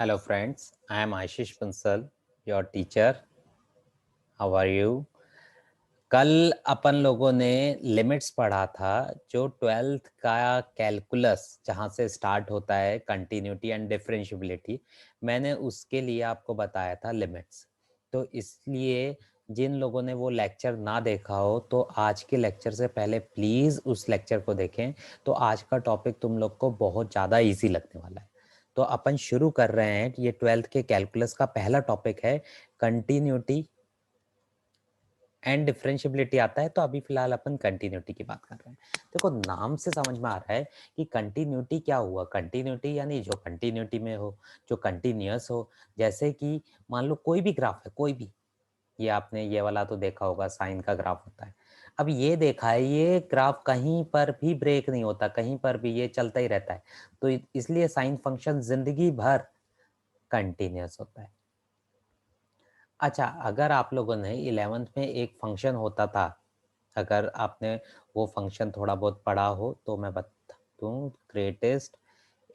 Hello friends, I am Ashish Bansal, your teacher. How are you? कल अपन लोगों ने limits पढ़ा था जो 12th का कैलकुलस जहाँ से स्टार्ट होता है कंटिन्यूटी एंड डिफरेंशियबिलिटी। मैंने उसके लिए आपको बताया था लिमिट्स। तो इसलिए जिन लोगों ने वो लेक्चर ना देखा हो तो आज के लेक्चर से पहले प्लीज़ उस लेक्चर को देखें। तो आज का टॉपिक तुम लोग को बहुत ज़्यादा इजी लगने वाला है। तो अपन शुरू कर रहे हैं। ये 12th के कैलकुलस का पहला टॉपिक है कंटिन्यूटी एंड डिफरेंशियबिलिटी आता है। तो अभी फिलहाल अपन कंटिन्यूटी की बात कर रहे हैं। देखो नाम से समझ में आ रहा है कि कंटिन्यूटी क्या हुआ। कंटिन्यूटी यानी जो कंटिन्यूटी में हो, जो कंटिन्यूअस हो। जैसे कि मान लो कोई भी ग्राफ है, कोई भी, ये आपने ये वाला तो देखा होगा, साइन का ग्राफ होता है। अब ये देखा है, ये ग्राफ कहीं पर भी ब्रेक नहीं होता, कहीं पर भी ये चलता ही रहता है। तो इसलिए साइन फंक्शन जिंदगी भर कंटिन्यूअस होता है। अच्छा, अगर आप लोगों ने 11th में एक फंक्शन होता था, अगर आपने वो फंक्शन थोड़ा बहुत पढ़ा हो तो मैं बता दूं, ग्रेटेस्ट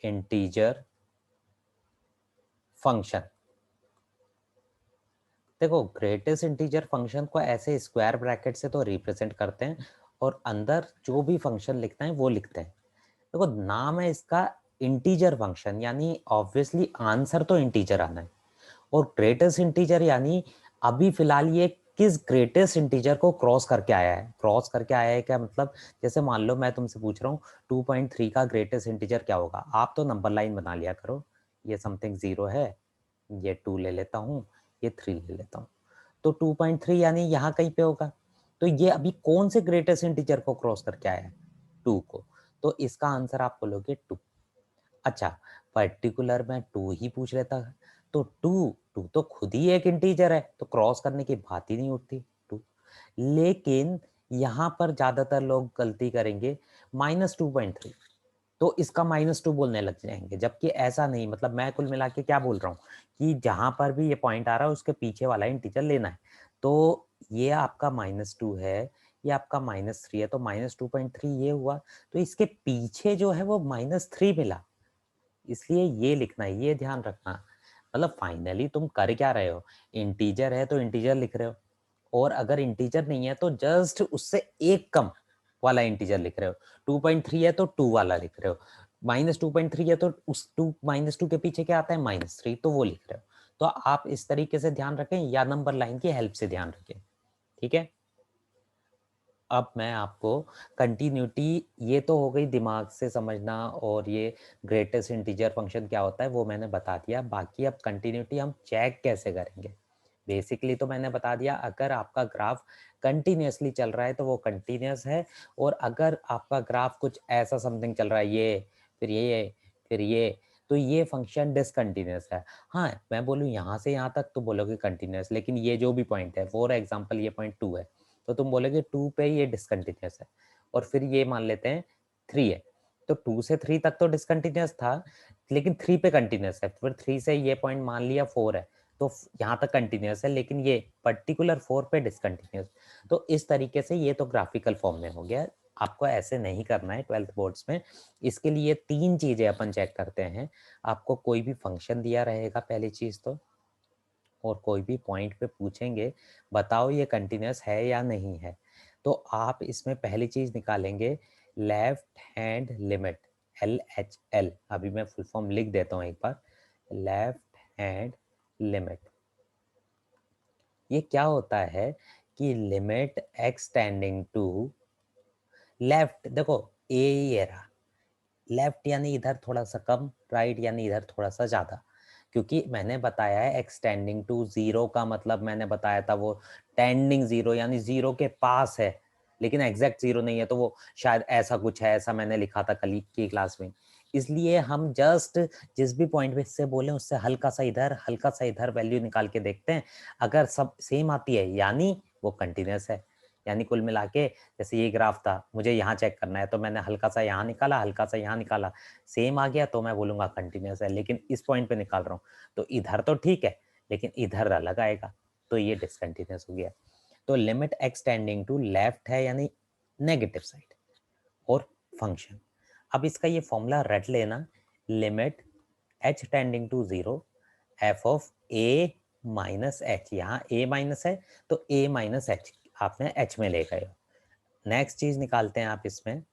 इंटीजर फंक्शन। देखो ग्रेटेस्ट इंटीजर फंक्शन को ऐसे स्क्वायर ब्रैकेट से तो रिप्रेजेंट करते हैं और अंदर जो भी फंक्शन लिखते हैं वो लिखते हैं। देखो नाम है इसका इंटीजर फंक्शन, यानी ऑब्वियसली आंसर तो इंटीजर आना है। और ग्रेटेस्ट इंटीजर यानी अभी फिलहाल ये किस ग्रेटेस्ट इंटीजर को क्रॉस करके आया है। क्रॉस करके आया है क्या मतलब, जैसे मान लो मैं तुमसे पूछ रहा हूँ 2.3 का ग्रेटेस्ट इंटीजर क्या होगा। आप तो नंबर लाइन बना लिया करो, ये समथिंग 0 है, ये 2 ले लेता हूँ, ये 3 ले लेता हूँ। तो 2.3 यानी यहाँ कहीं पे होगा। तो ये अभी कौन से ग्रेटेस्ट इंटीजर को क्रॉस करके आया है, 2 को। तो इसका आंसर आप बोलोगे 2। अच्छा, पर्टिकुलर में 2 ही पूछ लेता है तो 2 तो खुद ही एक इंटीजर है, तो क्रॉस करने की बात ही नहीं उठती 2। लेकिन यहाँ पर ज्यादातर लोग गलती करेंगे, -2.3, तो इसका -2 बोलने लग जाएंगे, जबकि ऐसा नहीं। मतलब मैं कुल मिला के क्या बोल रहा हूँ कि जहां पर भी ये पॉइंट आ रहा है उसके पीछे वाला इंटीजर लेना है। तो ये आपका -2 है, ये आपका -3 है, तो -2.3 ये हुआ। तो इसके पीछे जो है वो -3 मिला, इसलिए ये लिखना है, ये ध्यान रखना। मतलब फाइनली तुम कर क्या रहे हो, इंटीजर है तो इंटीजर लिख रहे हो, और अगर इंटीजर नहीं है तो जस्ट उससे एक कम वाला इंटीजर लिख रहे हो। 2.3 है तो 2 वाला लिख रहे हो, -2.3 है तो उस -2 के पीछे क्या आता है, -3, तो वो लिख रहे हो। तो आप इस तरीके से ध्यान रखें या नंबर लाइन की हेल्प से ध्यान रखें, ठीक है। अब मैं आपको कंटिन्यूटी, ये तो हो गई दिमाग से समझना, और ये ग्रेटेस्ट इंटीजर फंक्शन क्या होता है वो मैंने बता दिया। बाकी अब कंटिन्यूटी हम चेक कैसे करेंगे। बेसिकली तो मैंने बता दिया, अगर आपका ग्राफ कंटिन्यूसली चल रहा है तो वो कंटिन्यूस है, और अगर आपका ग्राफ कुछ ऐसा समथिंग चल रहा है, ये फिर ये फिर ये, तो ये फंक्शन डिसकंटिन्यूस है। हाँ, मैं बोलूँ यहाँ से यहाँ तक तो बोलोगे कंटिन्यूस, लेकिन ये जो भी पॉइंट है, फॉर एग्जाम्पल ये पॉइंट 2 है, तो तुम बोलोगे 2 पे ये डिसकंटिन्यूस है। और फिर ये मान लेते हैं 3 है, तो 2 से 3 तक तो डिसकंटिन्यूस था, लेकिन 3 पे कंटिन्यूस है। फिर 3 से ये पॉइंट मान लिया 4 है, तो यहाँ तक कंटिन्यूस है, लेकिन ये पर्टिकुलर 4 पे डिसकंटिन्यूस। तो इस तरीके से ये तो ग्राफिकल फॉर्म में हो गया। आपको ऐसे नहीं करना है 12th बोर्ड्स में। इसके लिए 3 चीजें अपन चेक करते हैं। आपको कोई भी फंक्शन दिया रहेगा पहली चीज तो, और कोई भी पॉइंट पे पूछेंगे बताओ ये कंटिन्यूस है या नहीं है, तो आप इसमें पहली चीज निकालेंगे लेफ्ट हैंड लिमिट, LHL। अभी मैं फुल फॉर्म लिख देता हूँ एक बार, लेफ्ट हैंड लिमिट। ये क्या होता है कि limit x tending to left, देखो ए ये रहा, लेफ्ट यानी इधर थोड़ा सा कम, राइट यानी इधर थोड़ा सा ज्यादा। क्योंकि मैंने बताया है एक्सटेंडिंग टू जीरो का मतलब, मैंने बताया था वो टेंडिंग जीरो यानी जीरो के पास है, लेकिन एग्जैक्ट जीरो नहीं है। तो वो शायद ऐसा कुछ है, ऐसा मैंने लिखा था कल की क्लास में। इसलिए हम जस्ट जिस भी पॉइंट पे इससे बोले उससे हल्का सा इधर हल्का सा इधर वैल्यू निकाल के देखते हैं। अगर सब सेम आती है यानी वो कंटिन्यूस है। यानी कुल मिला के, जैसे ये ग्राफ था, मुझे यहाँ चेक करना है, तो मैंने हल्का सा यहाँ निकाला, हल्का सा यहाँ निकाला, सेम आ गया तो मैं बोलूंगा कंटिन्यूस है। लेकिन इस पॉइंट पे निकाल रहा हूँ तो इधर तो ठीक है, लेकिन इधर अलग आएगा, तो ये डिसकंटिन्यूस हो गया। तो limit x tending to left है यानी नेगेटिव साइड, और फंक्शन। अब इसका ये फॉर्मूला रट लेना, limit h tending to zero f of a minus h, यहाँ ए माइनस है तो ए माइनस एच आपने एच में ले गए हो। नेक्स्ट चीज निकालते हैं आप इसमें,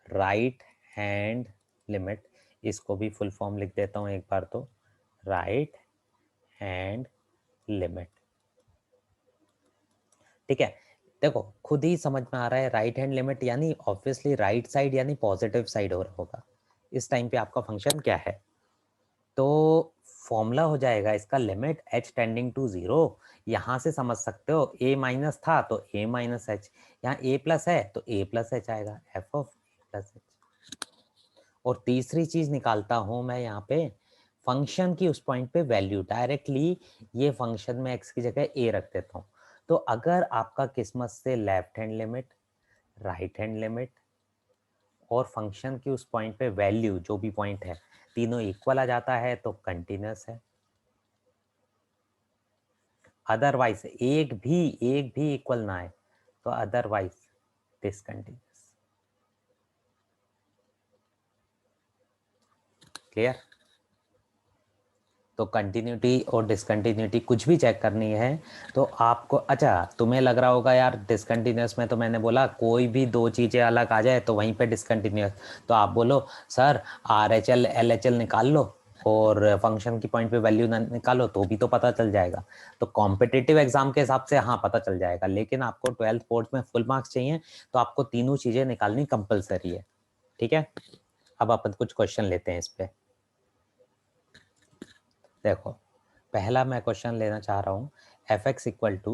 राइट हैंड लिमिट, इसको भी फुल फॉर्म लिख देता हूँ एक बार, तो राइट हैंड लिमिट। ठीक है, देखो खुद ही समझ में आ रहा है, राइट हैंड लिमिट यानी ऑब्वियसली राइट साइड यानी पॉजिटिव साइड हो रहा होगा इस टाइम पे आपका फंक्शन क्या है। तो फॉर्मूला हो जाएगा इसका limit h tending to zero, यहाँ से समझ सकते हो ए माइनस था तो ए माइनस एच, यहाँ ए प्लस है तो ए प्लस एच आएगा, F of A plus H. और तीसरी चीज निकालता हूं मैं यहाँ पे फंक्शन की उस पॉइंट पे वैल्यू, डायरेक्टली ये फंक्शन में एक्स की जगह ए रख देता हूँ। तो अगर आपका किस्मत से left hand limit, right hand limit और फंक्शन की उस पॉइंट पे वैल्यू जो भी पॉइंट है तीनों इक्वल आ जाता है तो कंटिन्यूस है, अदरवाइज एक भी इक्वल ना है तो अदरवाइज डिसकंटिन्यूस। क्लियर? तो कंटिन्यूटी और डिसकंटिन्यूटी कुछ भी चेक करनी है तो आपको, अच्छा तुम्हें लग रहा होगा यार डिसकंटिन्यूस में तो मैंने बोला कोई भी दो चीज़ें अलग आ जाए तो वहीं पे डिसकंटिन्यूस, तो आप बोलो sir R H L L H L निकाल लो और फंक्शन की पॉइंट पे वैल्यू ना निकालो तो भी तो पता चल जाएगा। तो कॉम्पिटिटिव एग्जाम के हिसाब से हाँ पता चल जाएगा, लेकिन आपको 12th बोर्ड में फुल मार्क्स चाहिए तो आपको तीनों चीज़ें निकालनी कंपलसरी है। ठीक है, अब अपन कुछ क्वेश्चन लेते हैं इस पर। देखो पहला मैं क्वेश्चन लेना चाह रहा हूँ, f x equal to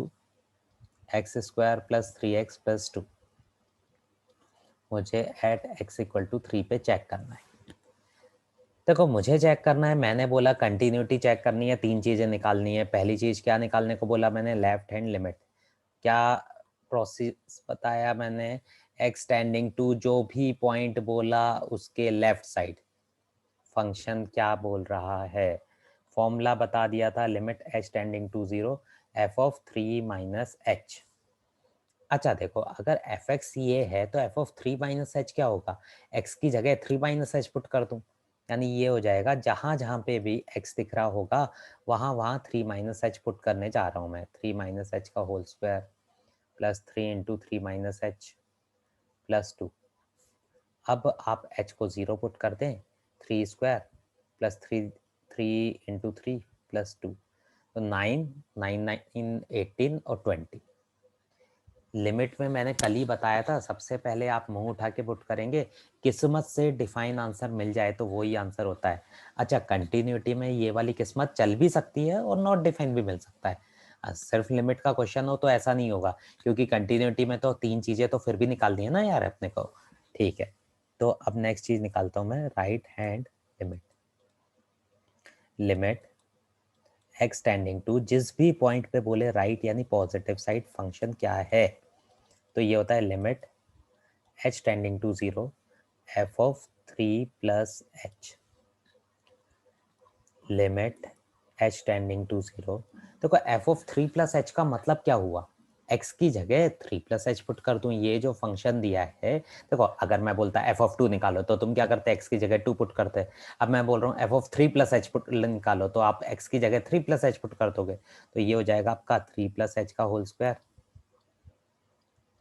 x square plus 3x plus 2, मुझे एट एक्स इक्वल टू 3 पे चेक करना है। देखो मुझे चेक करना है, मैंने बोला कंटिन्यूटी चेक करनी है, तीन चीज़ें निकालनी है। पहली चीज़ क्या निकालने को बोला मैंने, लेफ्ट हैंड लिमिट। क्या प्रोसेस बताया मैंने, एक्स टेंडिंग टू जो भी पॉइंट बोला उसके लेफ्ट साइड फंक्शन क्या बोल रहा है, फॉर्मूला बता दिया था, limit h tending to zero f of 3 minus h. अच्छा देखो अगर एफ एक्स ये है तो एफ ऑफ 3 माइनस एच क्या होगा, एक्स की जगह 3 माइनस एच पुट कर दूं, यानी ये हो जाएगा जहां जहां पे भी एक्स दिख रहा होगा वहां वहां 3 माइनस एच पुट करने जा रहा हूं मैं। 3 माइनस एच का whole square plus 3 into 3 minus h plus 2। अब आप h को 0 पुट कर दें, 3 स्क्वायर प्लस 3 प्लस 2, तो 9 9 9 18 और 20। लिमिट में मैंने कल ही बताया था, सबसे पहले आप मुंह उठा के पुट करेंगे, किस्मत से डिफाइन आंसर मिल जाए तो वही आंसर होता है। अच्छा कंटिन्यूटी में ये वाली किस्मत चल भी सकती है और नॉट डिफाइन भी मिल सकता है। सिर्फ लिमिट का क्वेश्चन हो तो ऐसा नहीं होगा, क्योंकि कंटिन्यूटी में तो तीन चीजें तो फिर भी निकालनी है ना यार अपने को। ठीक है, तो अब नेक्स्ट चीज निकालता हूं मैं, right hand limit. Limit x tending to, जिस भी पॉइंट पे बोले राइट यानी पॉजिटिव साइड फंक्शन क्या है, तो ये होता है limit h tending to zero f of 3 plus h. Limit h tending to zero, देखो एफ ऑफ 3 प्लस एच का मतलब क्या हुआ, x की जगह 3 प्लस एच पुट कर दूं, ये जो फंक्शन दिया है। देखो अगर मैं बोलता एफ ऑफ 2 निकालो तो तुम क्या करते, x की जगह 2 पुट करते। अब मैं बोल रहा हूँ F of 3 plus H put निकालो तो आप x की जगह 3 प्लस एच पुट कर दोगे, तो ये हो जाएगा आपका 3 प्लस एच का whole square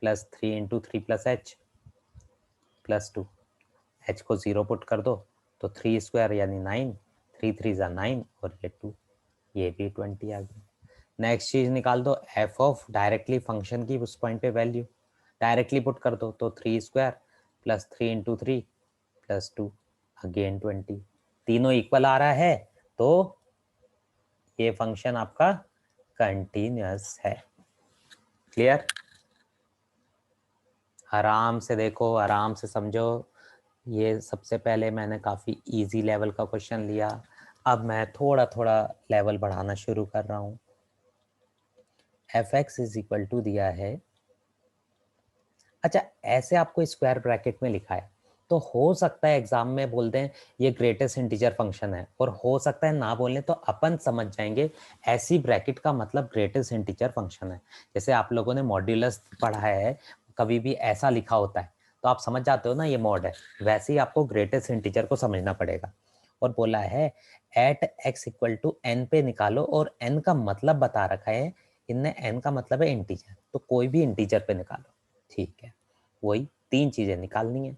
plus 3 into 3 plus h plus 2। h को 0 पुट कर दो तो 3 स्क्वायर यानी 9, 3 3 जा 9 और ये 2, ये भी 20 आ गई। नेक्स्ट चीज निकाल दो, एफ ऑफ डायरेक्टली फंक्शन की उस पॉइंट पे वैल्यू डायरेक्टली पुट कर दो, तो 3 square plus 3 into 3 plus 2 again 20, तीनों इक्वल आ रहा है तो ये फंक्शन आपका कंटिन्यूअस है। क्लियर? आराम से देखो, आराम से समझो। ये सबसे पहले मैंने काफ़ी इजी लेवल का क्वेश्चन लिया, अब मैं थोड़ा थोड़ा लेवल बढ़ाना शुरू कर रहा हूँ। F x is equal to दिया है, अच्छा ऐसे आपको स्क्वायर ब्रैकेट में लिखा है तो हो सकता है एग्जाम में बोल दें ये ग्रेटेस्ट इंटीजर फंक्शन है, और हो सकता है ना बोलें तो अपन समझ जाएंगे ऐसी ब्रैकेट का मतलब ग्रेटेस्ट इंटीजर फंक्शन है। जैसे आप लोगों ने मॉड्यूलस पढ़ा है, कभी भी ऐसा लिखा होता है तो आप समझ जाते हो ना ये मॉड है, वैसे ही आपको ग्रेटेस्ट इंटीजर को समझना पड़ेगा। और बोला है at x equal to n पे निकालो, और n का मतलब बता रखा है इनने, n का मतलब है इंटीजर, तो कोई भी इंटीजर पे निकालो। ठीक है, वही 3 चीजें निकालनी है,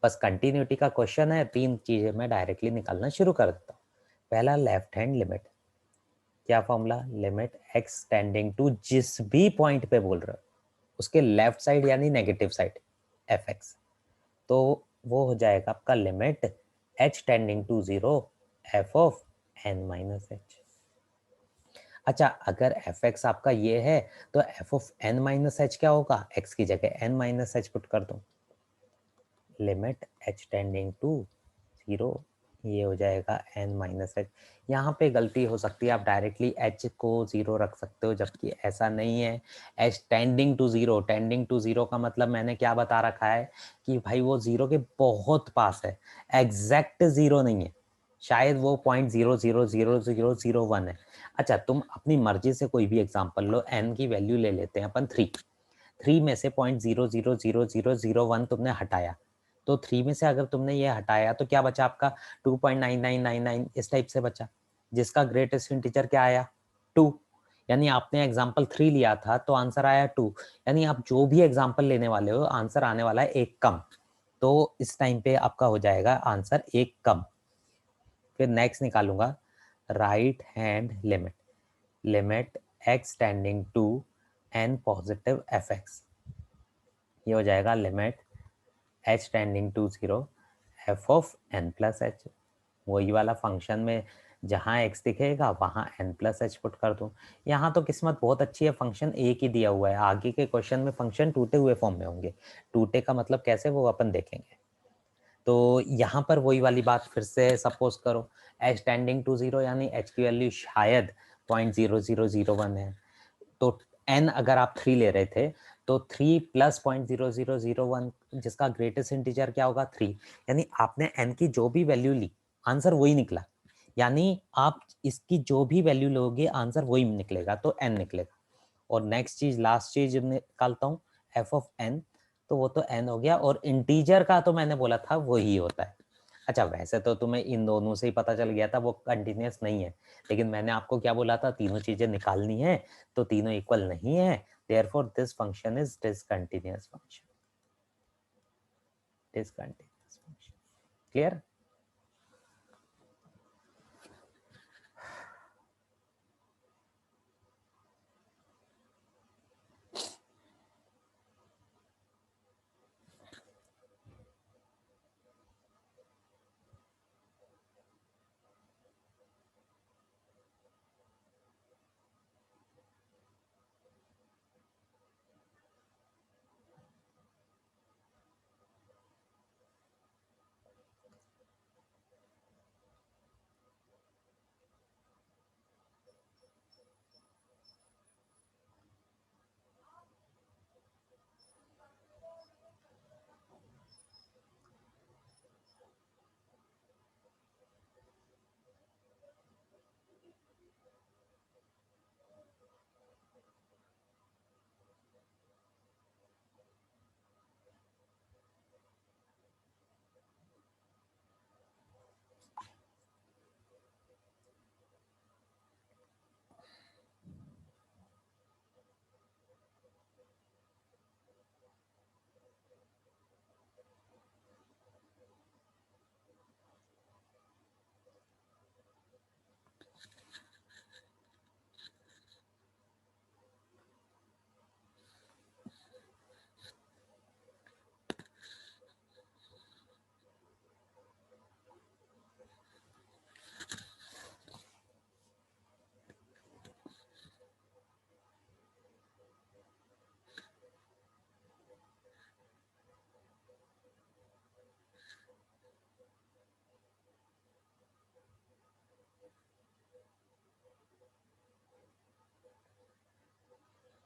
बस कंटिन्यूटी का क्वेश्चन है, 3 चीजें मैं डायरेक्टली निकालना शुरू कर देता हूँ। पहला लेफ्ट हैंड लिमिट, क्या formula, limit x tending to, जिस भी पॉइंट पे बोल रहे हो उसके लेफ्ट साइड यानी नेगेटिव साइड fx, तो वो हो जाएगा आपका limit h tending to 0 f of n minus h। अच्छा, अगर fx आपका ये है तो f of n minus h क्या होगा, x की जगह n माइनस h पुट कर दो, लिमिट h टेंडिंग टू 0, ये हो जाएगा n माइनस h। यहाँ पे गलती हो सकती है, आप डायरेक्टली h को 0 रख सकते हो, जबकि ऐसा नहीं है। h tending to 0, tending to 0 का मतलब मैंने क्या बता रखा है कि भाई वो 0 के बहुत पास है, एग्जैक्ट 0 नहीं है, शायद वो 0.000001 है। अच्छा, तुम अपनी मर्जी से कोई भी एग्जाम्पल लो, n की वैल्यू ले लेते हैं अपन 3 में से 0.000001 तुमने हटाया, तो 3 में से अगर तुमने ये हटाया तो क्या बचा आपका 2.9999, इस टाइप से बचा, जिसका ग्रेटेस्ट इंटीजर क्या आया 2। यानी आपने एग्जाम्पल 3 लिया था तो आंसर आया 2, यानी आप जो भी एग्जाम्पल लेने वाले हो आंसर आने वाला है एक कम, तो इस टाइम पे आपका हो जाएगा आंसर एक कम। फिर नेक्स्ट निकालूंगा right hand limit, limit x tending to n positive fx, ये हो जाएगा limit h tending to 0 f of n plus h। वही वाला फंक्शन में जहाँ x दिखेगा वहाँ n प्लस h पुट कर दूँ। यहाँ तो किस्मत बहुत अच्छी है, फंक्शन एक ही दिया हुआ है, आगे के क्वेश्चन में फंक्शन टूटे हुए फॉर्म में होंगे, टूटे का मतलब कैसे वो अपन देखेंगे। तो यहाँ पर वही वाली बात फिर से सपोज करो h टेंडिंग टू 0 यानी h की वैल्यू शायद 0.0001 है, तो n अगर आप 3 ले रहे थे तो 3 प्लस 0.0001 जिसका ग्रेटेस्ट इंटीजर क्या होगा 3, यानी आपने n की जो भी वैल्यू ली आंसर वही निकला, यानी आप इसकी जो भी वैल्यू लोगे आंसर वही निकलेगा, तो n निकलेगा। और नेक्स्ट चीज, लास्ट चीज निकालता हूँ f ऑफ n, तो वो तो n हो गया, और इंटीजर का तो मैंने बोला था वही होता है। अच्छा, वैसे तो तुम्हें इन दोनों से ही पता चल गया था वो कंटिन्यूअस नहीं है, लेकिन मैंने आपको क्या बोला था, तीनों चीजें निकालनी है, तो तीनों इक्वल नहीं है, therefore this function is discontinuous function, discontinuous function. Clear?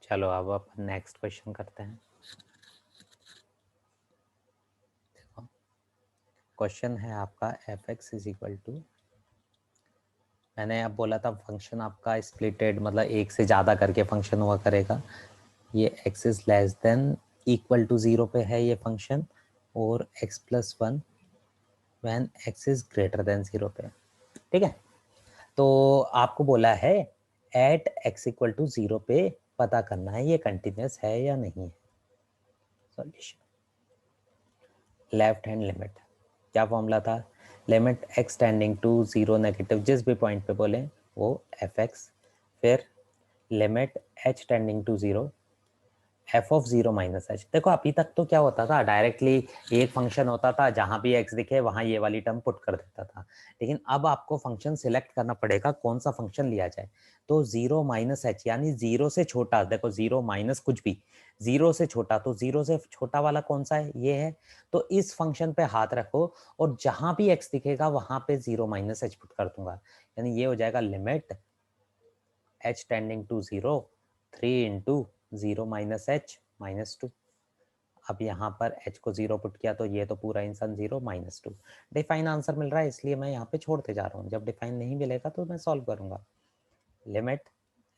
चलो अब अपन नेक्स्ट क्वेश्चन करते हैं। क्वेश्चन है आपका f x is equal to, मैंने अब बोला था फंक्शन आपका स्प्लिटेड मतलब एक से ज़्यादा करके फंक्शन हुआ करेगा, ये x is less than equal to 0 पे है ये फंक्शन, और x plus 1 when x is greater than 0 पे। ठीक है, तो आपको बोला है एट x इक्वल टू 0 पे पता करना है ये कंटिन्यूस है या नहीं है। सॉल्यूशन, लेफ्ट हैंड लिमिट, क्या फॉर्मूला था, limit x tending to 0 negative, जिस भी पॉइंट पे बोले वो fx, फिर limit h tending to 0 f of zero minus h. देखो अभी तक तो क्या होता था, डायरेक्टली एक फंक्शन होता था, जहां भी एक्स दिखे वहां ये वाली टर्म पुट कर देता था, लेकिन अब आपको फंक्शन सिलेक्ट करना पड़ेगा कौन सा फंक्शन लिया जाए। तो जीरो माइनस एच यानी जीरो से छोटा, देखो जीरो माइनस कुछ भी, जीरो से छोटा, तो जीरो से छोटा वाला कौन सा है, ये है। तो इस फंक्शन पे हाथ रखो और जहां भी एक्स दिखेगा वहां पे जीरो माइनस एच पुट कर दूंगा, यानी ये हो जाएगा limit h tending to zero 3 × 0 minus h minus 2। अब यहाँ पर h को 0 पुट किया तो ये तो पूरा इंसान 0 माइनस 2। डिफाइन आंसर मिल रहा है इसलिए मैं यहाँ पे छोड़ते जा रहा हूँ, जब डिफाइन नहीं मिलेगा तो मैं सॉल्व करूँगा। Limit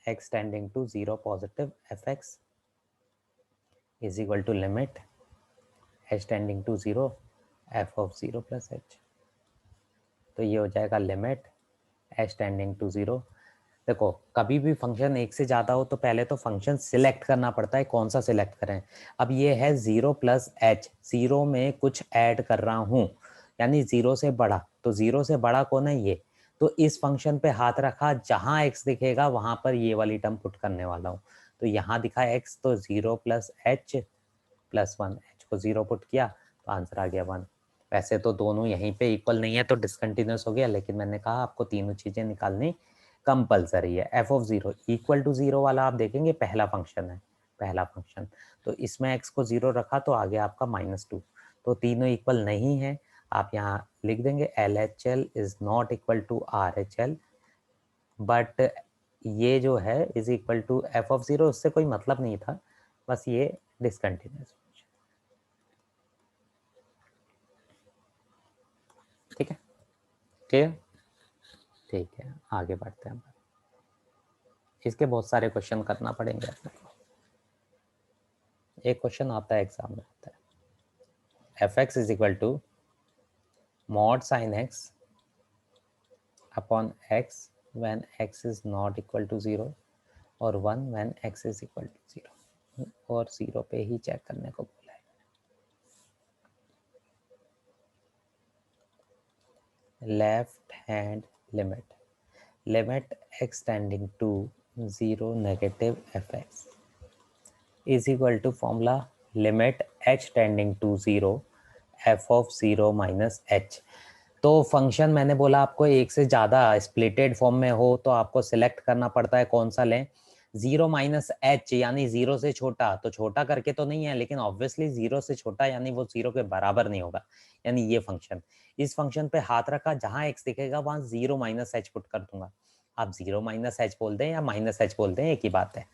x tending to 0 positive fx is equal to limit h tending to 0 f of 0 plus h। तो ये हो जाएगा लिमिट h टेंडिंग टू 0। देखो कभी भी फंक्शन एक से ज़्यादा हो तो पहले तो फंक्शन सिलेक्ट करना पड़ता है, कौन सा सिलेक्ट करें। अब ये है 0 प्लस एच, जीरो में कुछ ऐड कर रहा हूँ यानी जीरो से बड़ा, तो जीरो से बड़ा कौन है ये, तो इस फंक्शन पे हाथ रखा, जहाँ एक्स दिखेगा वहां पर ये वाली टर्म पुट करने वाला हूँ। तो यहाँ दिखा एक्स, तो 0 प्लस एच प्लस 1, एच को 0 पुट किया तो आंसर आ गया 1। वैसे तो दोनों यहीं पे इक्वल नहीं है तो डिसकंटिन्यूस हो गया, लेकिन मैंने कहा आपको तीनों चीज़ें निकालनी कंपलसरी है। एफ ऑफ 0 इक्वल टू 0 वाला आप देखेंगे पहला फंक्शन है, पहला फंक्शन, तो इसमें एक्स को 0 रखा तो आ गया आपका -2। तो तीनों इक्वल नहीं है, आप यहाँ लिख देंगे LHL is not equal to RHL, but ये जो है is equal to f of 0, उससे कोई मतलब नहीं था, बस ये डिसकंटिन्यूस। ठीक है, क्लियर, ठीक है आगे बढ़ते हैं। इसके बहुत सारे क्वेश्चन करना पड़ेंगे अपने को। एक क्वेश्चन आता है एग्जाम में, आता है f x is equal to mod sin x upon x when x is not equal to 0 और 1 when x is equal to 0, और 0 पे ही चेक करने को बोला है। Left hand limit, limit x tending to 0 negative f x is equal to formula limit h tending to 0 f of 0 minus h। तो function मैंने बोला आपको एक से ज़्यादा स्प्लिटेड फॉर्म में हो तो आपको सिलेक्ट करना पड़ता है कौन सा लें, 0 माइनस एच यानी 0 से छोटा, तो छोटा करके तो नहीं है लेकिन ऑब्वियसली 0 से छोटा यानी वो 0 के बराबर नहीं होगा, यानी ये फंक्शन। इस फंक्शन पे हाथ रखा, जहाँ x दिखेगा वहाँ 0 माइनस एच पुट कर दूंगा। आप 0 माइनस एच बोल दें या माइनस एच बोल दें एक ही बात है।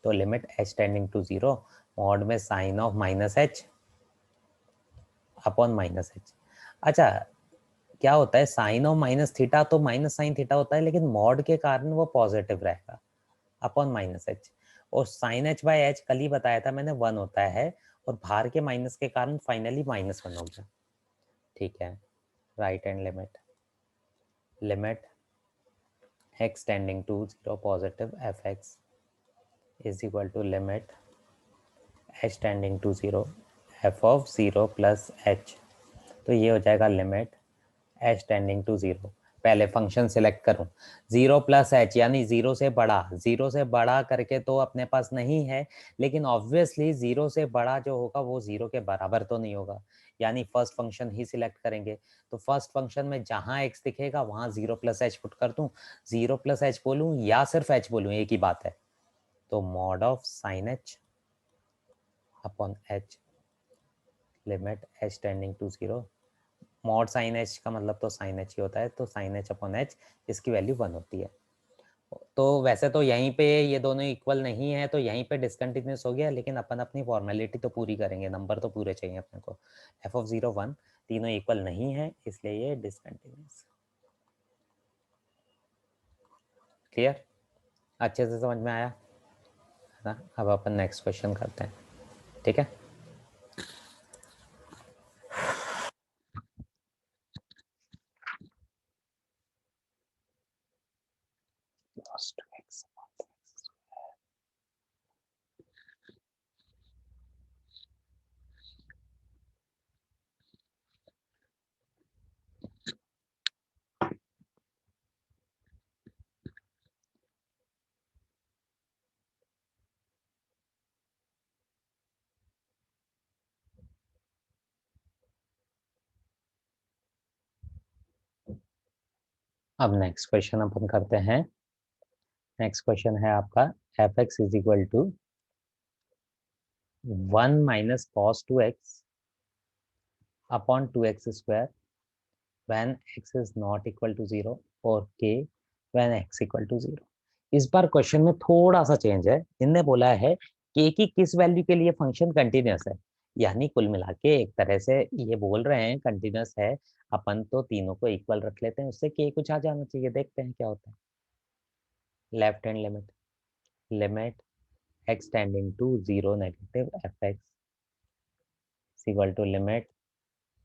तो limit h tending to 0 mod में sine of minus h upon minus h. अच्छा, क्या होता है साइन ऑफ माइनस थीटा तो माइनस साइन थीटा होता है, लेकिन मॉड के कारण वो पॉजिटिव रहेगा अपॉन माइनस एच, और साइन एच बाई एच कल ही बताया था मैंने 1 होता है, और बाहर के माइनस के कारण फाइनली -1 हो गया। ठीक है, right hand limit, limit x tending to 0 positive f x is equal to limit h tending to 0 f of 0 plus h. तो ये हो जाएगा लिमिट h टेंडिंग टू 0, पहले फंक्शन सिलेक्ट करूं 0 प्लस एच यानी 0 से बड़ा, 0 से बड़ा करके तो अपने पास नहीं है, लेकिन ऑब्वियसली 0 से बड़ा जो होगा वो 0 के बराबर तो नहीं होगा, यानी फर्स्ट फंक्शन ही सिलेक्ट करेंगे। तो फर्स्ट फंक्शन में जहां x दिखेगा वहां 0 प्लस एच पुट कर दूं, 0 प्लस एच बोलूं या सिर्फ h बोलूं एक ही बात है। तो mod of sine h upon h, limit h tending to 0, mod sine h का मतलब तो साइन एच ही होता है, तो साइन एच अपॉन एच इसकी वैल्यू 1 होती है। तो वैसे तो यहीं पे ये दोनों इक्वल नहीं है तो यहीं पे डिसकंटिन्यूस हो गया, लेकिन अपन अपनी फॉर्मेलिटी तो पूरी करेंगे, नंबर तो पूरे चाहिए अपने को। एफ ऑफ 0 1 तीनों इक्वल नहीं है इसलिए ये डिसकंटिन्यूस। क्लियर, अच्छे से समझ में आया है ना। अब अपन नेक्स्ट क्वेश्चन करते हैं, ठीक है। cos 2x। अब नेक्स्ट क्वेश्चन अपन करते हैं। नेक्स्ट क्वेश्चन है आपका f x is equal to 1 minus cos 2x upon 2x square when x is not equal to 0 और k when x equal to 0। इस बार क्वेश्चन में थोड़ा सा चेंज है। इनने बोला है k की किस वैल्यू के लिए फंक्शन कंटिन्यूअस है, यानी कुल मिला के एक तरह से ये बोल रहे हैं कंटिन्यूअस है। अपन तो तीनों को इक्वल रख लेते हैं, उससे k कुछ आ जाना चाहिए। देखते हैं क्या होता है। Left hand limit, limit x tending to 0 negative f x equal to limit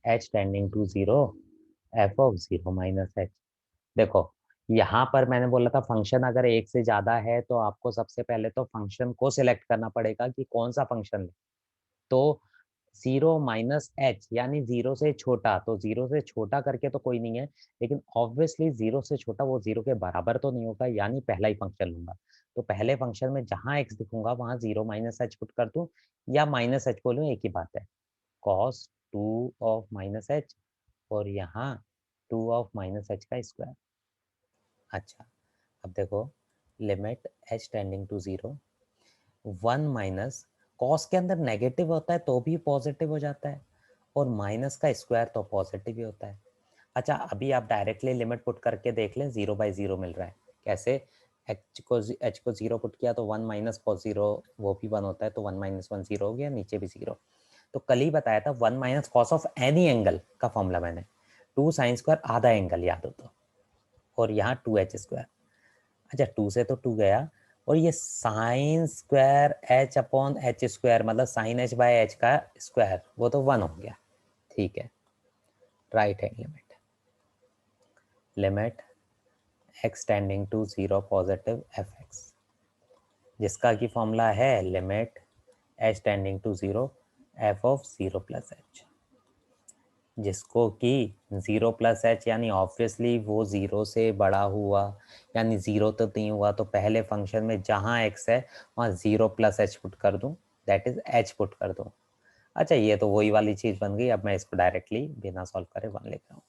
h tending to 0 f of 0 minus h। देखो यहाँ पर मैंने बोला था फंक्शन अगर एक से ज्यादा है तो आपको सबसे पहले तो फंक्शन को सिलेक्ट करना पड़ेगा कि कौन सा फंक्शन ले। तो 0 माइनस एच यानी 0 से छोटा, तो 0 से छोटा करके तो कोई नहीं है, लेकिन ऑब्वियसली 0 से छोटा वो 0 के बराबर तो नहीं होगा, यानी पहला ही फंक्शन लूंगा। तो पहले फंक्शन में जहां x दिखूंगा वहां 0 माइनस एच पुट कर दूं या माइनस एच बोलूं, एक ही बात है। कॉस 2 ऑफ माइनस एच और यहाँ 2 ऑफ माइनस एच का स्क्वायर। अच्छा अब देखो limit h tending to 0 1 minus cos के अंदर नेगेटिव होता है तो भी पॉजिटिव हो जाता है, और माइनस का स्क्वायर तो पॉजिटिव ही होता है। अच्छा अभी आप डायरेक्टली लिमिट पुट करके देख लें, 0 बाई 0 मिल रहा है। कैसे? h को 0 पुट किया तो 1 माइनस कॉस 0 वो भी 1 होता है, तो 1 माइनस 1 0 हो गया, नीचे भी 0। तो कल ही बताया था 1 minus cos of any angle का फॉर्मूला मैंने 2 साइन स्क्वायर आधा एंगल याद हो तो, और यहाँ 2h स्क्वायर। अच्छा 2 से तो 2 गया, और ये sine square h upon h square मतलब साइन h बाय h का स्क्वायर, वो तो 1 हो गया। ठीक है, right hand limit, limit x tending to 0 positive f x, जिसका की फॉर्मूला है limit h tending to 0 f of 0 plus h, जिसको कि 0 प्लस एच यानी ऑब्वियसली वो 0 से बड़ा हुआ, यानी 0 तो नहीं हुआ, तो पहले फंक्शन में जहाँ x है वहाँ 0 प्लस एच पुट कर दूँ, दैट इज h पुट कर दूँ। अच्छा ये तो वही वाली चीज़ बन गई। अब मैं इसको डायरेक्टली बिना सॉल्व करे 1 लिख रहा हूँ।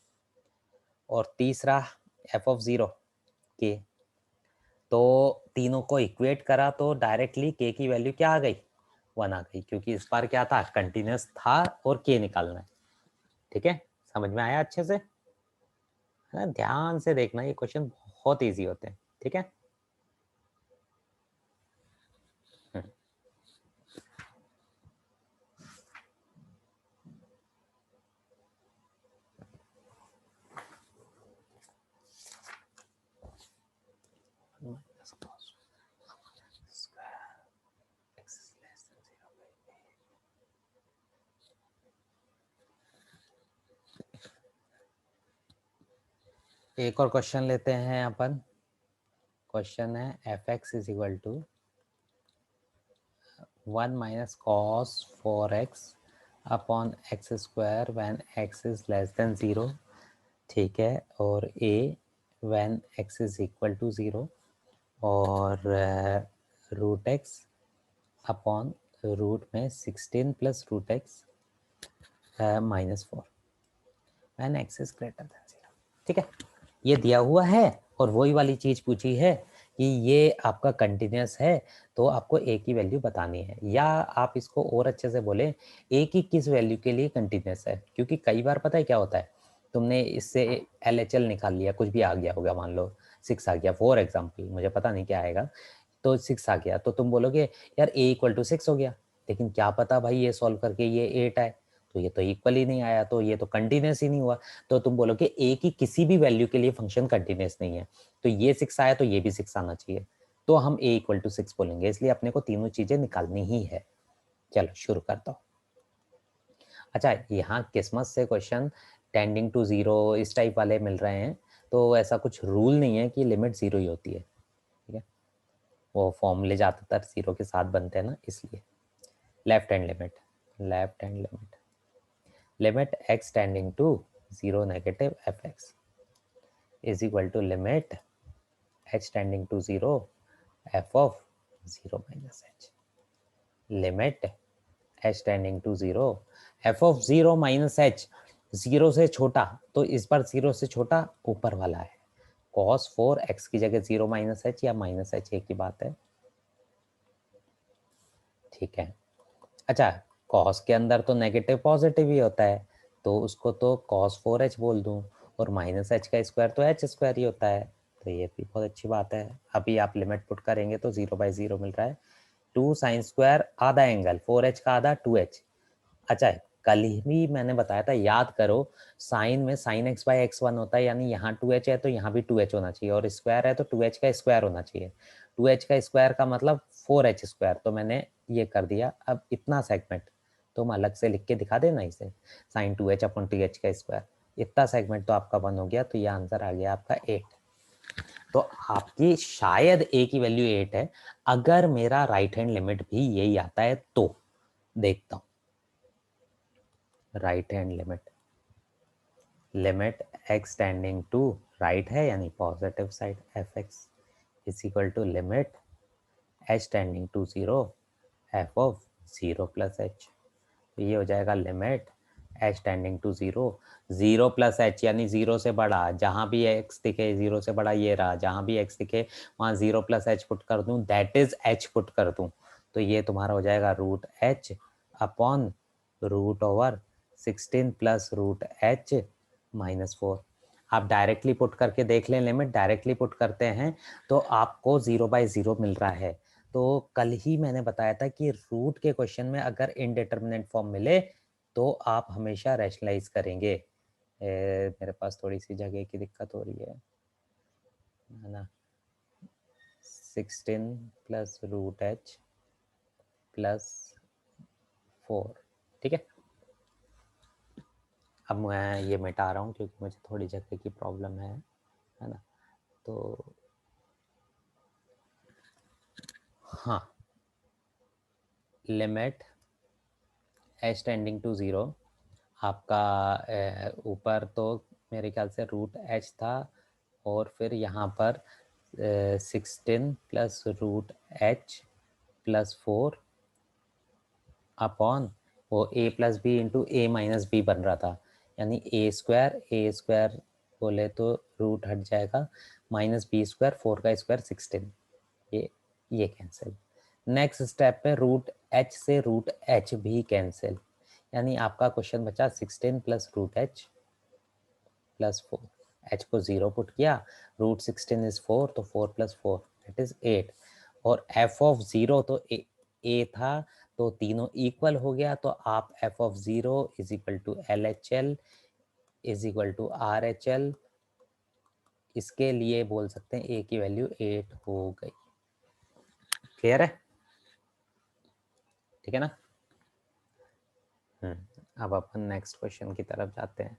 और तीसरा एफ ऑफ 0 के, तो तीनों को इक्वेट करा तो डायरेक्टली के की वैल्यू क्या आ गई? 1 आ गई, क्योंकि इस बार क्या था, कंटिन्यूस था और के निकालना है। ठीक है, समझ में आया अच्छे से? है ना, ध्यान से देखना, ये क्वेश्चन बहुत इजी होते हैं। ठीक है, एक और क्वेश्चन लेते हैं अपन। क्वेश्चन है f x is equal to 1 minus cos 4x upon x square when x is less than 0। ठीक है, और a when x is equal to 0, और रूट एक्स अपॉन रूट में 16 plus root x minus 4 when x is greater than 0। ठीक है, ये दिया हुआ है और वही वाली चीज पूछी है कि ये आपका कंटिन्यूस है तो आपको a की वैल्यू बतानी है, या आप इसको और अच्छे से बोले a की किस वैल्यू के लिए कंटिन्यूस है। क्योंकि कई बार पता है क्या होता है, तुमने इससे LHL निकाल लिया, कुछ भी आ गया होगा, मान लो 6 आ गया फॉर एग्जाम्पल, मुझे पता नहीं क्या आएगा, तो 6 आ गया तो तुम बोलोगे यार a इक्वल टू 6 हो गया, लेकिन क्या पता भाई ये सॉल्व करके ये 8 आए, तो ये तो इक्वल ही नहीं आया, तो ये तो कंटिन्यूस ही नहीं हुआ। तो तुम बोलोगे a की किसी भी वैल्यू के लिए फंक्शन कंटिन्यूस नहीं है, तो ये 6 आया तो ये भी 6 आना चाहिए, तो हम a इक्वल टू 6 बोलेंगे। इसलिए अपने को तीनों चीजें निकालनी ही है। चलो शुरू करता हूँ। अच्छा यहाँ किस्मत से क्वेश्चन टेंडिंग टू 0 इस टाइप वाले मिल रहे हैं, तो ऐसा कुछ रूल नहीं है कि लिमिट 0 ही होती है। ठीक है, वो फॉर्मूले ज़्यादातर जीरो के साथ बनते हैं ना, इसलिए। Left hand limit limit x tending to 0 negative fx is equal to limit h tending to 0 f of 0 minus h, limit h tending to 0 f of 0 minus h, 0 से छोटा, तो इस बार 0 से छोटा ऊपर वाला है, cos 4x की जगह 0 माइनस h या माइनस h एक ही बात है, ठीक है। अच्छा, cos के अंदर तो नेगेटिव पॉजिटिव ही होता है, तो उसको तो cos 4h बोल दूं, और माइनस h का स्क्वायर तो h स्क्वायर ही होता है, तो ये भी बहुत अच्छी बात है। अभी आप लिमिट पुट करेंगे तो 0/0 मिल रहा है, 2 साइन स्क्वायर आधा एंगल 4h का आधा 2h। अच्छा, कल ही मैंने बताया था, याद करो, साइन में sine x by x one होता है, यानी यहाँ 2h है तो यहाँ भी 2h होना चाहिए, और स्क्वायर है तो 2h का स्क्वायर होना चाहिए, 2h का स्क्वायर का मतलब 4h स्क्वायर, तो मैंने ये कर दिया। अब इतना सेगमेंट तुम अलग से लिख के दिखा देना इसे, साइन 2h अपॉन 2h का स्क्वायर, इतना सेगमेंट तो आपका 1 हो गया, तो ये आंसर आ गया आपका 8। तो आपकी शायद a की वैल्यू 8 है, अगर मेरा राइट हैंड लिमिट भी यही आता है तो देखता हूँ। Right hand limit x tending to right है यानी positive side fx is equal to limit h tending to 0 f of 0 plus h, तो ये हो जाएगा limit h tending to 0 plus h, यानी 0 से बड़ा, जहाँ भी x दिखे 0 से बड़ा ये रहा, जहाँ भी x दिखे वहाँ 0 प्लस h पुट कर दूँ, दैट इज h पुट कर दूँ, तो ये तुम्हारा हो जाएगा root h upon root over 16 plus root h minus 4। आप डायरेक्टली पुट करके देख लें, लिमिट डायरेक्टली पुट करते हैं तो आपको 0/0 मिल रहा है। तो कल ही मैंने बताया था कि रूट के क्वेश्चन में अगर इनडिटर्मिनेट फॉर्म मिले तो आप हमेशा रैशनलाइज करेंगे। मेरे पास थोड़ी सी जगह की दिक्कत हो रही है ना, 16 प्लस रूट h प्लस 4, ठीक है। अब मैं ये मिटा रहा हूँ क्योंकि मुझे थोड़ी जगह की प्रॉब्लम है ना, तो हाँ, लिमिट h टेंडिंग टू 0 आपका ऊपर तो मेरे ख्याल से रूट h था, और फिर यहाँ पर 16 plus root h plus 4 upon वो a plus b into a minus b बन रहा था, यानी ए स्क्वायर बोले तो रूट हट जाएगा, माइनस बी स्क्वायर 4 का स्क्वायर 16, ये कैंसिल। नेक्स्ट स्टेप पे रूट h से रूट h भी कैंसिल, यानी आपका क्वेश्चन बचा 16 plus root h plus 4, h को 0 पुट किया, रूट 16 इज 4, तो 4 प्लस 4 दैट इज 8, और f ऑफ 0 तो a था, तो तीनों इक्वल हो गया, तो आप f of 0 is equal to LHL is equal to RHL, इसके लिए बोल सकते हैं a की वैल्यू 8 हो गई। क्लियर है, ठीक है ना। अब अपन नेक्स्ट क्वेश्चन की तरफ जाते हैं।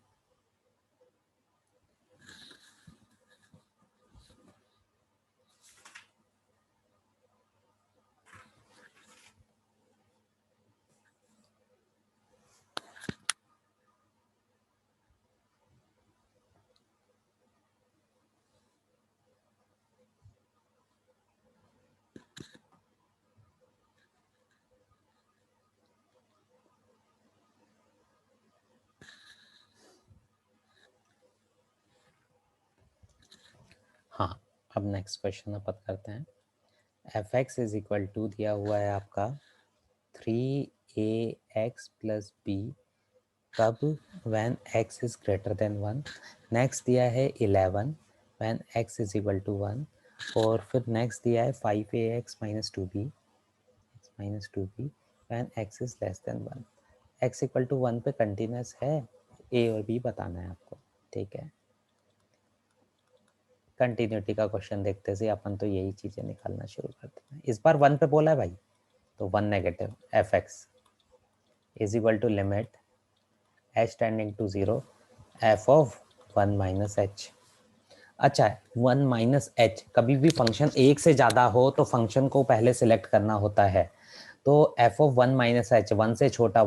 हाँ, अब नेक्स्ट क्वेश्चन अपन करते हैं। F x is equal to दिया हुआ है आपका 3ax प्लस बी, कब, when x is greater than 1। Next दिया है 11 when x is equal to 1, और फिर नेक्स्ट दिया है 5ax minus 2b when x is less than 1। x equal to 1 पे कंटिन्यूस है, a और b बताना है आपको, ठीक है। कंटिन्यूटी का क्वेश्चन देखते से अपन तो यही चीज़ें निकालना शुरू करते हैं। इस बार 1 पे बोला है भाई, तो 1 negative f x is equal to limit h tending to 0 f of 1 minus h। अच्छा, 1 माइनस एच, कभी भी फंक्शन एक से ज़्यादा हो तो फंक्शन को पहले सिलेक्ट करना होता है। तो एफ ऑफ 1 माइनस एच, 1 से छोटा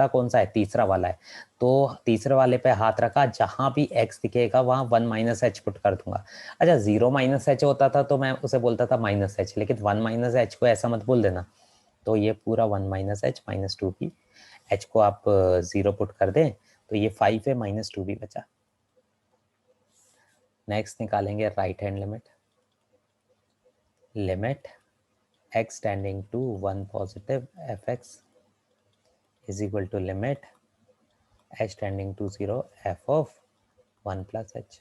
कौन सा है? तीसरा वाला है। तो तीसरे वाले पे हाथ रखा, जहाँ भी एक्स दिखेगा वहाँ 1 माइनस एच पुट कर दूंगा। अच्छा, 0 माइनस एच होता था तो मैं उसे बोलता था माइनस एच, लेकिन 1 माइनस एच को ऐसा मत बोल देना। तो ये पूरा 1 minus h minus two b, h को आप 0 पुट कर दें तो ये 5 है, माइनस टू बी बचा। नेक्स्ट निकालेंगे right hand limit. Limit x tending to 1 positive f x is equal to limit h tending to 0 f of 1 plus h.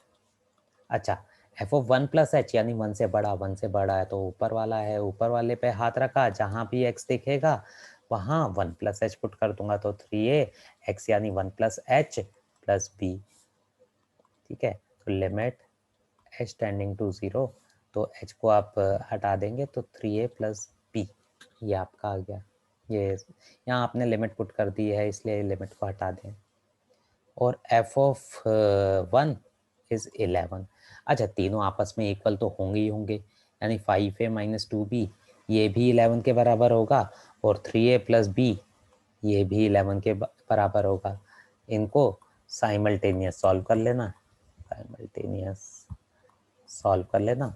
अच्छा, एफ ऑफ 1 प्लस एच यानी 1 से बड़ा, 1 से बड़ा है तो ऊपर वाला है, ऊपर वाले पे हाथ रखा, जहाँ भी x दिखेगा वहाँ 1 प्लस एच पुट कर दूंगा। तो 3a x यानी 1 प्लस एच प्लस बी। ठीक है, तो लिमिट h टेंडिंग टू 0, तो h को आप हटा देंगे तो 3a प्लस बी, ये आपका आ गया। ये यहाँ आपने लिमिट पुट कर दी है इसलिए लिमिट को हटा दें। और f ऑफ 1 इज 11। अच्छा, तीनों आपस में इक्वल तो होंगे ही होंगे, यानी 5a माइनस टू बी ये भी 11 के बराबर होगा, और 3a प्लस बी ये भी 11 के बराबर होगा। इनको साइमल्टेनियस सॉल्व कर लेना, साइमल्टेनियस सॉल्व कर लेना,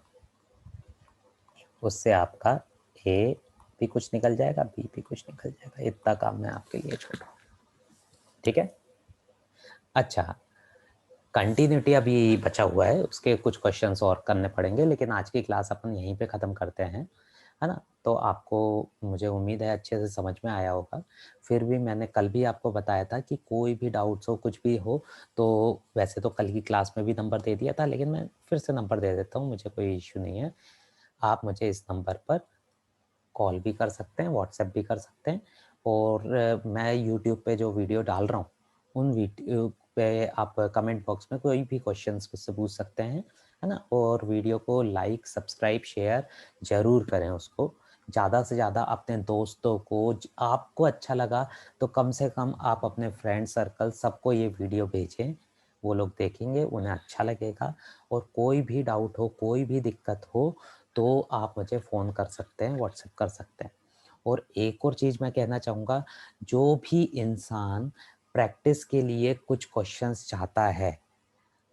उससे आपका a भी कुछ निकल जाएगा, b भी कुछ निकल जाएगा। इतना काम मैं आपके लिए छोड़ रहा हूँ। ठीक है। अच्छा, कंटिन्यूटी अभी बचा हुआ है, उसके कुछ क्वेश्चंस और करने पड़ेंगे, लेकिन आज की क्लास अपन यहीं पे ख़त्म करते हैं, है ना। तो आपको, मुझे उम्मीद है अच्छे से समझ में आया होगा। फिर भी मैंने कल भी आपको बताया था कि कोई भी डाउट्स हो, कुछ भी हो, तो वैसे तो कल की क्लास में भी नंबर दे दिया था, लेकिन मैं फिर से नंबर दे देता हूँ, मुझे कोई इश्यू नहीं है। आप मुझे इस नंबर पर कॉल भी कर सकते हैं, व्हाट्सएप भी कर सकते हैं, और मैं यूट्यूब पे जो वीडियो डाल रहा हूँ उन वीडियो पे आप कमेंट बॉक्स में कोई भी क्वेश्चंस मुझसे पूछ सकते हैं, है ना। और वीडियो को लाइक, सब्सक्राइब, शेयर ज़रूर करें उसको ज़्यादा से ज़्यादा अपने दोस्तों को। आपको अच्छा लगा तो कम से कम आप अपने फ्रेंड सर्कल सबको ये वीडियो भेजें, वो लोग देखेंगे, उन्हें अच्छा लगेगा। और कोई भी डाउट हो, कोई भी दिक्कत हो तो आप मुझे फ़ोन कर सकते हैं, व्हाट्सएप कर सकते हैं। और एक और चीज़ मैं कहना चाहूँगा, जो भी इंसान प्रैक्टिस के लिए कुछ क्वेश्चंस चाहता है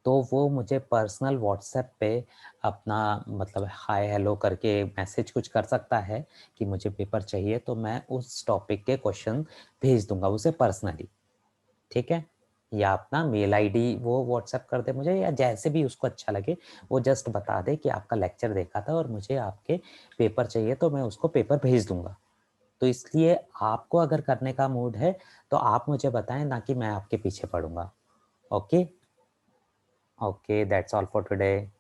तो वो मुझे पर्सनल व्हाट्सएप पे अपना मतलब हाय हेलो करके मैसेज कुछ कर सकता है कि मुझे पेपर चाहिए, तो मैं उस टॉपिक के क्वेश्चन भेज दूंगा उसे पर्सनली। ठीक है, या अपना मेल आईडी वो व्हाट्सएप कर दे मुझे, या जैसे भी उसको अच्छा लगे वो जस्ट बता दे कि आपका लेक्चर देखा था और मुझे आपके पेपर चाहिए, तो मैं उसको पेपर भेज दूंगा। तो इसलिए आपको अगर करने का मूड है तो आप मुझे बताएं, ना कि मैं आपके पीछे पड़ूंगा। Okay, okay, that's all for today.